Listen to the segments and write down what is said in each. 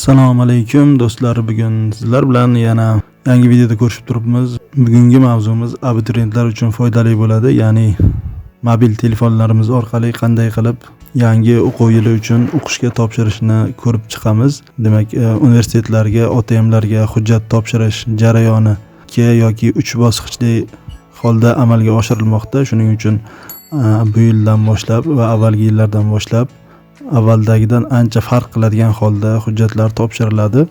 Assalomu alaykum do'stlar, bugun sizlar bilan yana yangi videoda ko'rishib turibmiz. Bugungi mavzumiz abituriyentlar uchun foydali bo'ladi, ya'ni mobil telefonlarimiz orqali qanday qilib yangi o'quv yili uchun o'qishga topshirishni ko'rib chiqamiz. Demak, universitetlarga, OTMlarga hujjat topshirish jarayoni 2 yoki 3 bosqichli holda amalga oshirilmoqda. Shuning uchun bu yildan boshlab va avvalgi yillardan boshlab avvaldagidan ancha farq qiladigan holda hujjatlar topshiriladi.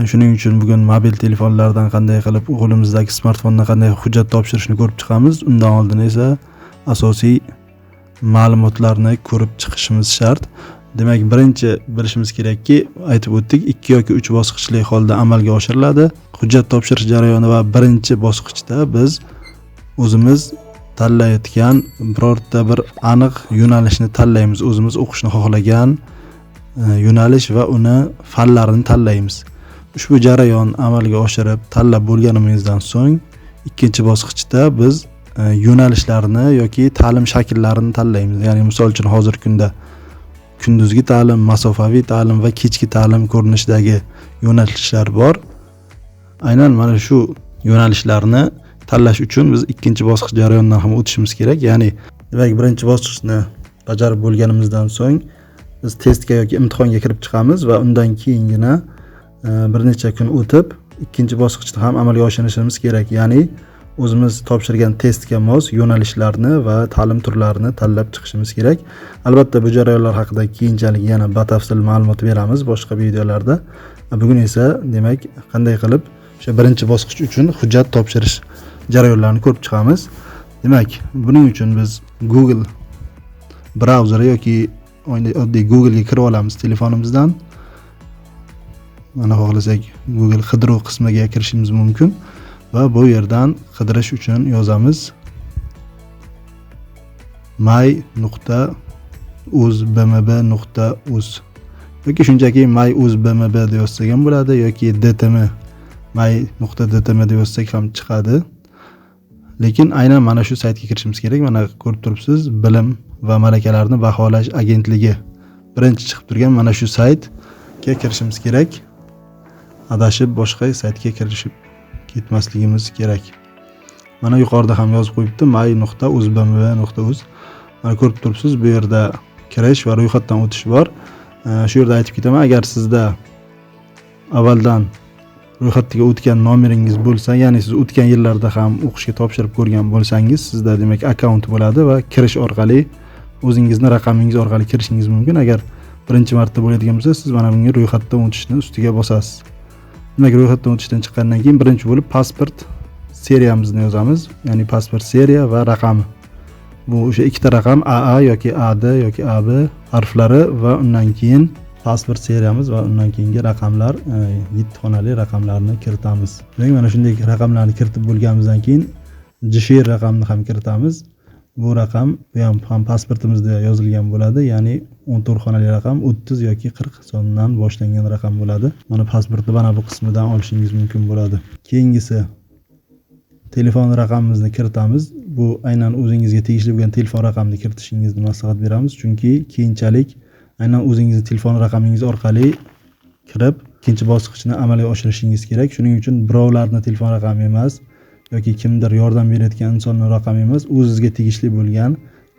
Shuning uchun bugun mobil telefonlardan qanday qilib qo'limizdagi smartfondan qanday hujjat topshirishni ko'rib chiqamiz. Undan oldin esa asosiy ma'lumotlarni ko'rib chiqishimiz shart. Demak, birinchi bilishimiz kerakki, aytib o'tdik, 2 yoki 3 bosqichli holda amalga oshiriladi. Hujjat topshirish jarayoni va birinchi bosqichda biz o'zimiz tanlayotgan birorta bir aniq yo'nalishni tanlaymiz. O'zimiz o'qishni xohlagan yo'nalish va uni fanlarini tanlaymiz. Ushbu jarayon amalga oshirib tanlab bo'lganimizdan so'ng ikkinchi bosqichda biz yo'nalishlarni yoki ta'lim shakllarini tanlaymiz. Ya'ni misol uchun hozirgi kunda kunduzgi ta'lim, masofaviy ta'lim va kechki ta'lim ko'rinishidagi yo'nalishlar bor. Aynan mana shu yo'nalishlarni tanlash uchun biz ikkinchi bosqich jarayonidan ham o'tishimiz kerak. Ya'ni demak, birinchi bosqichni bajarib bo'lganimizdan so'ng biz testga yoki imtihonga kirib chiqamiz va undan keyingina bir necha kun o'tib ikkinchi bosqichda ham amalga oshirishimiz kerak. Ya'ni o'zimiz topshirgan testga mos yo'nalishlarni va ta'lim turlarini tanlab chiqishimiz kerak. Albatta bu jarayonlar haqida keyinchalik yana batafsil ma'lumot beramiz boshqa videolarda. Bugun esa demak, qanday qilib o'sha birinchi bosqich uchun hujjat topshirish jarayonlarini ko'rib chiqamiz. Demak, buning uchun biz Google brauzeri yoki oddiy Google ga kirib olamiz telefonimizdan. Mana xohlasak Google qidiruv qismiga kirishimiz mumkin va bu yerdan qidirish uchun yozamiz my.uzbmb.uz yoki shunchaki my.uzbmb deb yozsak ham bo'ladi yoki dtm my.dtm deb yozsak ham chiqadi. Lekin aynan mana shu saytga kirishimiz kerak. Mana ko'rib turibsiz, Bilim va malakalarni baholash agentligi birinchi chiqib turgan mana shu saytga kirishimiz kerak. Adashib boshqa saytga kirishib ketmasligimiz kerak. Mana yuqorida ham yozib qo'yibdi my.uzbmb.uz. Mana ko'rib turibsiz, bu yerda kirish va ro'yxatdan o'tish bor. Shu yerda aytib ketaman, agar sizda avvaldan ro'yxatga o'tgan nomeringiz bo'lsa, ya'ni siz o'tgan yillarda ham o'qishga topshirib ko'rgan bo'lsangiz, sizda demak akkaunt bo'ladi va kirish orqali o'zingizni raqamingiz orqali kirishingiz mumkin. Agar birinchi marta bo'ladigan bo'lsa, siz mana bunga ro'yxatdan o'tishni ustiga bosasiz. Demak, ro'yxatdan o'tishdan chiqqandan keyin birinchi bo'lib pasport seriyamizni yozamiz, ya'ni pasport seriya va raqami. Bu o'sha ikkita raqam AA yoki AD yoki AB harflari va undan keyin pasport seriyamiz va undan keyingi raqamlar 7 xonali raqamlarni kiritamiz. Demak, mana shunday raqamlarni kiritib bo'lganimizdan keyin JSHIR raqamni ham kiritamiz. Bu raqam ham pasportimizda yozilgan bo'ladi, ya'ni 14 xonali raqam 30 yoki 40 sondan boshlangan raqam bo'ladi. Mana pasportni mana bu qismidan olishingiz mumkin bo'ladi. Keyingisi telefon raqamimizni kiritamiz. Bu aynan o'zingizga tegishli bo'lgan telefon raqamini kiritishingizni maslahat beramiz, chunki keyinchalik aynan o'zingizning telefon raqamingiz orqali kirib ikkinchi bosqichni amalga oshirishingiz kerak. Shuning uchun birovlarning telefon raqami emas yoki kimdir yordam berayotgan insonning raqami emas, o'zingizga tegishli bo'lgan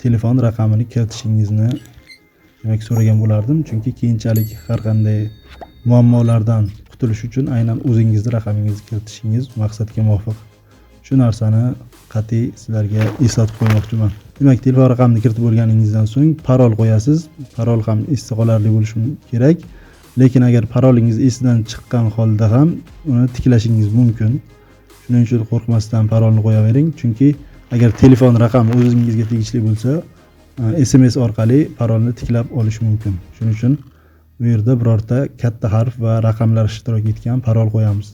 telefon raqamini kiritishingizni demak so'ragan bo'lardim, chunki keyinchalik har qanday muammolardan qutulish uchun aynan o'zingizning raqamingizni kiritishingiz maqsadga muvofiq. Shu narsani qat'iy sizlarga eslatib qo'ymoqchiman. Demak, telefon raqamini kiritib bo'lganingizdan so'ng parol qo'yasiz. Parol ham esda qolarli bo'lishi kerak. Lekin agar parolingiz esidan chiqqan holda ham uni tiklashingiz mumkin. Shuning uchun qo'rqmasdan parolni qo'yavering, chunki agar telefon raqami o'zingizga tegishli bo'lsa, SMS orqali parolni tiklab olish mumkin. Shuning uchun bu yerda birorta katta harf va raqamlar ishtirok etgan parol qo'yamiz.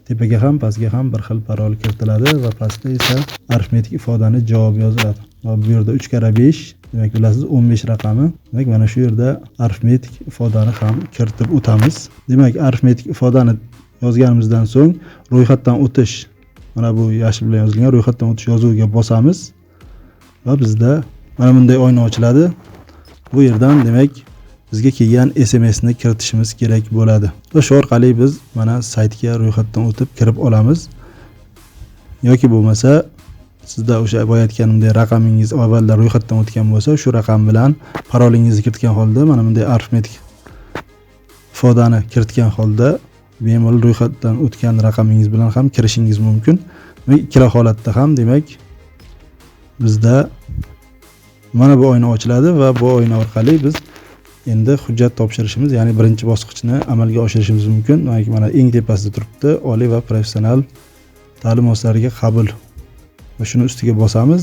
Tepaga ham pastga ham bir xil parol kiritiladi va pastda esa arifmetik ifodani javob yoziladi. Va bu yerda 3 × 5, demak bilasiz 15 raqami. Demak, mana shu yerda arifmetik ifodani ham kiritib o'tamiz. Demak, arifmetik ifodani yozganimizdan so'ng ro'yxatdan o'tish, mana bu yashil bilan yozilgan ro'yxatdan o'tish yozuviga bosamiz va bizda mana bunday oyna ochiladi. Bu yerdan demak bizga kelgan SMSni kiritishimiz kerak bo'ladi. Va shu orqali biz mana saytga ro'yxatdan o'tib kirib olamiz. Yoki bo'lmasa sizda o'sha boya aytganimdek raqamingiz avvalda ro'yxatdan o'tgan bo'lsa, shu raqam bilan parolingizni kiritgan holda mana bunday arifmetik ifodani kiritgan holda bemalol ro'yxatdan o'tgan raqamingiz bilan ham kirishingiz mumkin. Va ikkala holatda ham demak bizda mana bu oyna ochiladi va bu oyna orqali biz endi hujjat topshirishimiz, ya'ni birinchi bosqichni amalga oshirishimiz mumkin. Mana eng tepasida turibdi, oliy va professional ta'lim muassasalariga qabul. Va shuni ustiga bosamiz.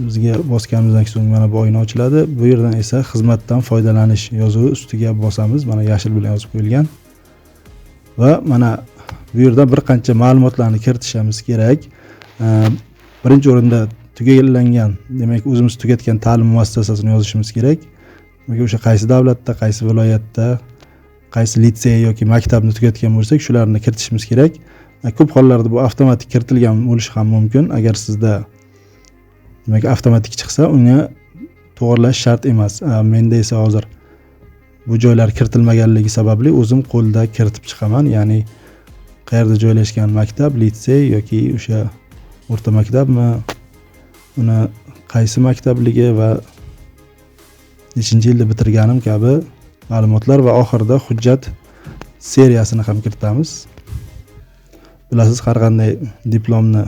Bizga bosganimizdan so'ng mana bu oyna ochiladi. Bu yerdan esa xizmatdan foydalanish yozuvi ustiga bosamiz. Mana yashil bilan yozib qo'yilgan. Va mana bu yerda bir qancha ma'lumotlarni kiritishimiz kerak. Birinchi o'rinda tugallangan, demak o'zimiz tugatgan ta'lim muassasasini yozishimiz kerak. O'sha qaysi davlatda, qaysi viloyatda, qaysi litsey yoki maktabni tugatgan bo'lsak, shularni kiritishimiz kerak. Ko'p hollarda bu avtomatik kiritilgan bo'lishi ham mumkin. Agar sizda demak avtomatik chiqsa, uni to'g'rilash shart emas. Menda esa hozir bu joylar kiritilmaganligi sababli o'zim qo'lda kiritib chiqaman. Ya'ni qayerda joylashgan maktab, litsey yoki o'sha o'rta maktabmi, uni qaysi maktabligi va nechinchi yilda bitirganim kabi ma'lumotlar va oxirida hujjat seriyasini ham kiritamiz. Bilasiz, har qanday diplomni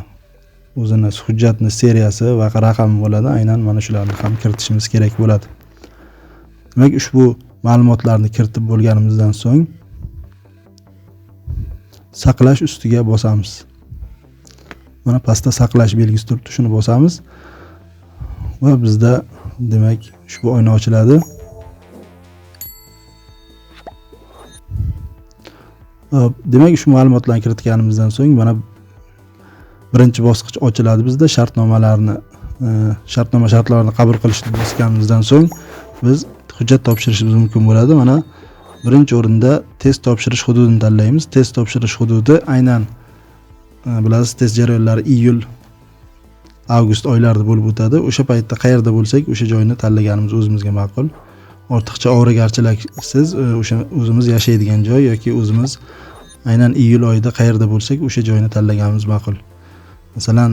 o'zini hujjatni seriyasi va raqami bo'ladi. Aynan mana shularni ham kiritishimiz kerak bo'ladi. Demak, ushbu ma'lumotlarni kiritib bo'lganimizdan so'ng saqlash ustiga bosamiz. Mana pastda saqlash belgisi turibdi, shuni bosamiz. Va bizda demak ushbu oyna ochiladi. Demak, shu ma'lumotlarni kiritganimizdan so'ng mana birinchi bosqich ochiladi. Bizda shartnomalarni shartlarini qabul qilishni bosganimizdan so'ng biz hujjat topshirishimiz mumkin bo'ladi. Mana birinchi o'rinda test topshirish hududini tanlaymiz. Test topshirish hududi aynan bilasiz, test jarayonlari iyul, avgust oylarida bo'lib o'tadi. O'sha paytda qayerda bo'lsak, o'sha joyni tanlaganimiz o'zimizga ma'qul. Ortiqcha og'rigarchiliksiz o'sha o'zimiz yashaydigan joy yoki o'zimiz aynan iyul oyida qayerda bo'lsak, o'sha joyni tanlaganimiz ma'qul. Masalan,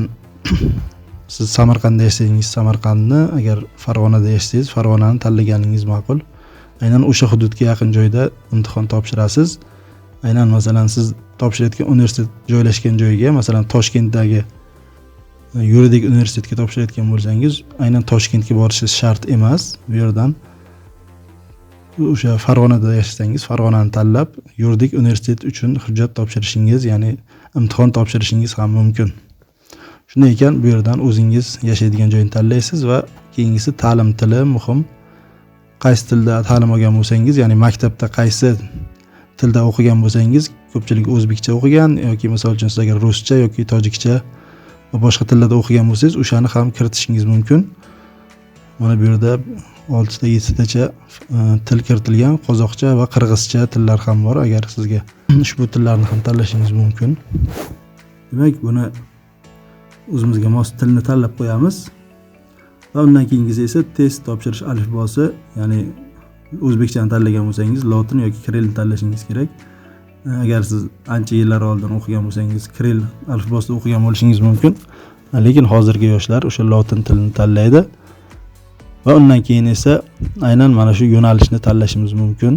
siz Samarqandda yashasangiz Samarqandni, agar Farg'onada yashasangiz Farg'onani tanlaganingiz ma'qul. Aynan o'sha hududga yaqin joyda imtihon topshirasiz. Aynan masalan siz topshirayotgan universitet joylashgan joyiga, masalan Toshkentdagi yuridik universitetga topshirayotgan bo'lsangiz, aynan Toshkentga borishingiz shart emas. Bu yerdan o'sha Farg'onada yashasangiz Farg'onani tanlab yuridik universitet uchun hujjat topshirishingiz, ya'ni imtihon topshirishingiz ham mumkin. Shunday ekan, bu yerdan o'zingiz yashaydigan joyni tanlaysiz va keyingisi ta'lim tili muhim. Qaysi tilda ta'lim olgan bo'lsangiz, ya'ni maktabda qaysi tilda o'qigan bo'lsangiz, ko'pchilik o'zbekcha o'qigan yoki misol uchun siz agar ruscha yoki tojikcha va boshqa tillarda o'qigan bo'lsangiz, o'shani ham kiritishingiz mumkin. Mana bu yerda 6 ta 7 tacha til kiritilgan, qozoqcha va qirg'izcha tillar ham bor. Agar sizga ushbu tillarni ham tanlashingiz mumkin. Demak, buni o'zimizga mos tilni tanlab qo'yamiz. Va undan keyingisi esa test topshirish alifbosi, ya'ni o'zbekchani tanlagan bo'lsangiz lotin yoki kirillni tanlashingiz kerak. Agar siz ancha yillar oldin o'qigan bo'lsangiz kirill alifbosida o'qigan bo'lishingiz mumkin. Lekin hozirgi yoshlar o'sha lotin tilini tanlaydi. Va undan keyin esa aynan mana shu yo'nalishni tanlashimiz mumkin.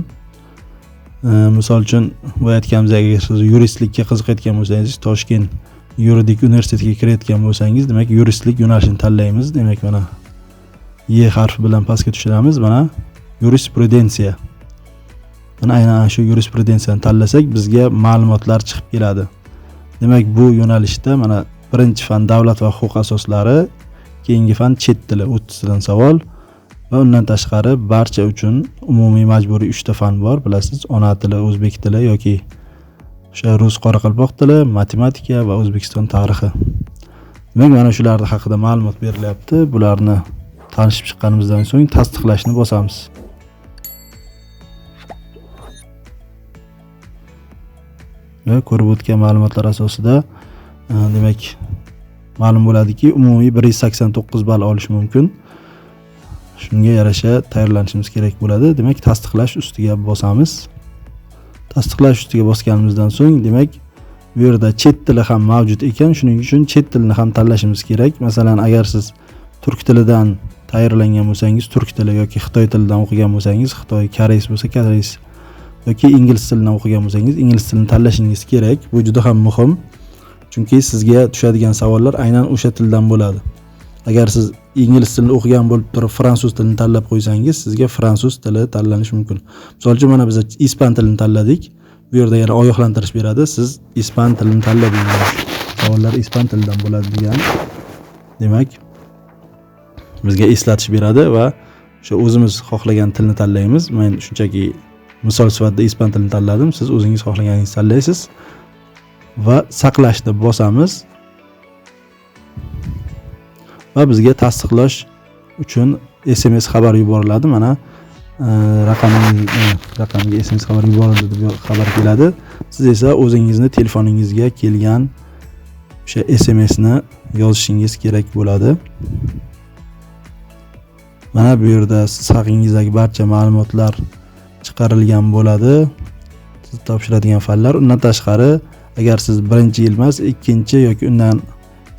Misol uchun bu aytganimizdek, agar siz yuristlikka qiziqayotgan bo'lsangiz, Toshkent yuridik universitetiga kirayotgan bo'lsangiz, demak yuristlik yo'nalishini tanlaymiz. Demak mana Y harfi bilan pastga tushiramiz. Mana yurisprudensiya. Mana aynan shu yurisprudensiyani tanlasak, bizga ma'lumotlar chiqib keladi. Demak, bu yo'nalishda mana birinchi fan davlat va huquq asoslari, keyingi fan chet tili 30 tadan savol va undan tashqari barcha uchun umumiy majburiy 3 ta fan bor. Bilasiz, ona tili, o'zbek tili yoki o'sha rus, qoraqalpoq tili, matematika va O'zbekiston tarixi. Demak, mana shular haqida ma'lumot berilyapti. Bularni tanishib chiqqanimizdan so'ng tasdiqlashni bosamiz. Va ko'rib o'tgan ma'lumotlar asosida demak ma'lum bo'ladiki, umumiy 189 ball olish mumkin. shunga yarasha tayyorlanishimiz kerak bo'ladi. Demak, tasdiqlash ustiga bosamiz. Tasdiqlash ustiga bosganimizdan so'ng, demak, bu yerda chet tili ham mavjud ekan. Shuning uchun chet tilini ham tanlashimiz kerak. Masalan, agar siz turk tilidan tayyorlangan bo'lsangiz, turk tili yoki xitoy tilidan o'qigan bo'lsangiz, xitoy, koreys bo'lsa, koreys yoki ingliz tilidan o'qigan bo'lsangiz, ingliz tilini tanlashingiz kerak. Bu juda ham muhim. Chunki sizga tushadigan savollar aynan o'sha tildan bo'ladi. Agar siz ingliz tilini o'qigan bo'lib turib fransuz tilini tanlab qo'ysangiz, sizga fransuz tili tanlanishi mumkin. Misol uchun mana biz ispan tilini tanladik. Bu yerda yana ogohlantirish beradi. Siz ispan tilini tanladingiz. Savollar ispan tilidan bo'ladi degan. Demak, bizga eslatish beradi va o'sha o'zimiz xohlagan tilni tanlaymiz. Men shunchaki misol sifatida ispan tilini tanladim. Siz o'zingiz xohlaganingizni tanlaysiz va saqlashni bosamiz. Va bizga tasdiqlash uchun SMS xabar yuboriladi. Mana raqamga SMS xabar yuborildi deb xabar keladi. Siz esa o'zingizni telefoningizga kelgan o'sha SMSni yozishingiz kerak bo'ladi. Mana bu yerda siz haqingizdagi barcha ma'lumotlar chiqarilgan bo'ladi. Siz topshiradigan fanlar. Undan tashqari, agar siz birinchi yil emas, ikkinchi yoki undan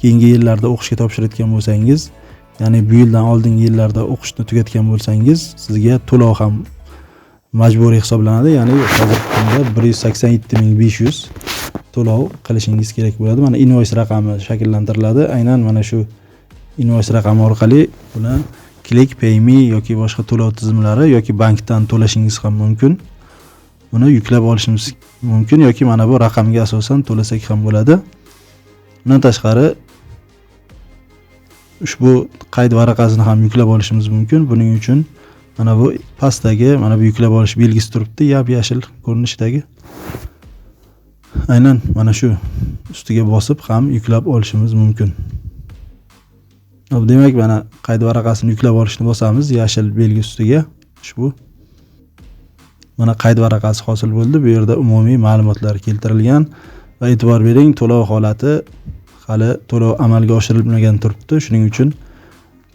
keyingi yillarda o'qishga topshirayotgan bo'lsangiz, ya'ni bu yildan oldingi yillarda o'qishni tugatgan bo'lsangiz, sizga to'lov ham majburiy hisoblanadi. Ya'ni hozirgi kunda 187.500 to'lov qilishingiz kerak bo'ladi. Mana invoice raqami shakllantiriladi. Aynan mana shu invoice raqami orqali buni Click Pay Me yoki boshqa to'lov tizimlari yoki bankdan to'lashingiz ham mumkin. Buni yuklab olishimiz mumkin yoki mana bu raqamga asosan to'lasak ham bo'ladi. Undan tashqari, ushbu qayd varaqasini ham yuklab olishimiz mumkin. Buning uchun mana bu pastdagi mana bu yuklab olish belgisi turibdi, yashil ko'rinishdagi. Aynan mana shu ustiga bosib ham yuklab olishimiz mumkin. Demak, mana qayd varaqasini yuklab olishni bosamiz, yashil belgi ustiga. Ushbu mana qayd varaqasi hosil bo'ldi. Bu yerda umumiy ma'lumotlar keltirilgan va e'tibor bering, to'lov holati hali to'lov amalga oshirilmagan turibdi. Shuning uchun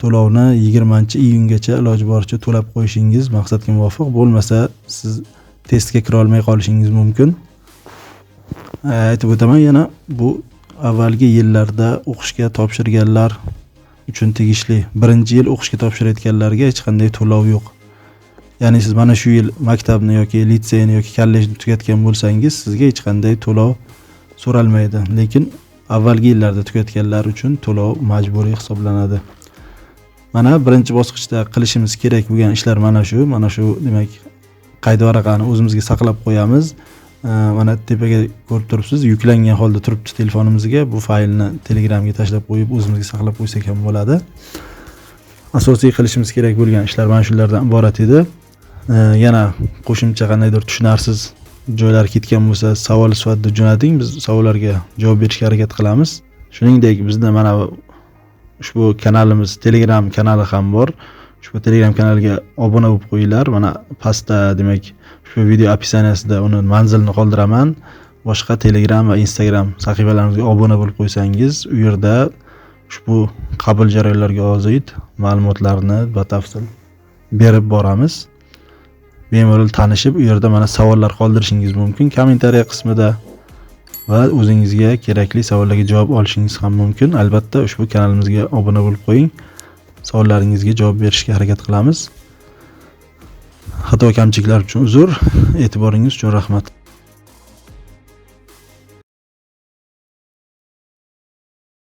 to'lovni 20-iyungacha iloji boricha to'lab qo'yishingiz maqsadga muvofiq. Bo'lmasa, siz testga kira olmay qolishingiz mumkin. Aytib o'taman, yana bu avvalgi yillarda o'qishga topshirganlar uchun tegishli. Birinchi yil o'qishga topshirayotganlarga hech qanday to'lov yo'q. Ya'ni siz mana shu yil maktabni yoki litseyni yoki kollejni tugatgan bo'lsangiz, sizga hech qanday to'lov so'ralmaydi. Lekin avvalgi yillarda tugatganlar uchun to'lov majburiy hisoblanadi. Mana birinchi bosqichda qilishimiz kerak bo'lgan ishlar mana shu, demak, qayd varaqani o'zimizga saqlab qo'yamiz. Mana tepaga ko'rib turibsiz, yuklangan holda turibdi telefonimizga. Bu faylni Telegramga tashlab qo'yib o'zimizga saqlab qo'ysak ham bo'ladi. Asosiy qilishimiz kerak bo'lgan ishlar mana shulardan iborat edi. Yana qo'shimcha qandaydir tushunarsiz joylar ketgan bo'lsa, savol sifatida jo'nating, biz savollarga javob berishga harakat qilamiz. Shuningdek, bizda mana ushbu kanalimiz, Telegram kanali ham bor. Ushbu Telegram kanaliga obuna bo'lib qo'yinglar. Mana pastda, demak, ushbu video opisaniyasida uni manzilini qoldiraman. Boshqa Telegram va Instagram sahifalarimizga obuna bo'lib qo'ysangiz, u yerda ushbu qabul jarayonlariga oid ma'lumotlarni batafsil berib boramiz. Bemalol tanishib, u yerda mana savollar qoldirishingiz mumkin kommentariya qismida va o'zingizga kerakli savollarga javob olishingiz ham mumkin. Albatta, ushbu kanalimizga obuna bo'lib qo'ying. Savollaringizga javob berishga harakat qilamiz. Xato kamchiliklar uchun uzr, e'tiboringiz uchun rahmat.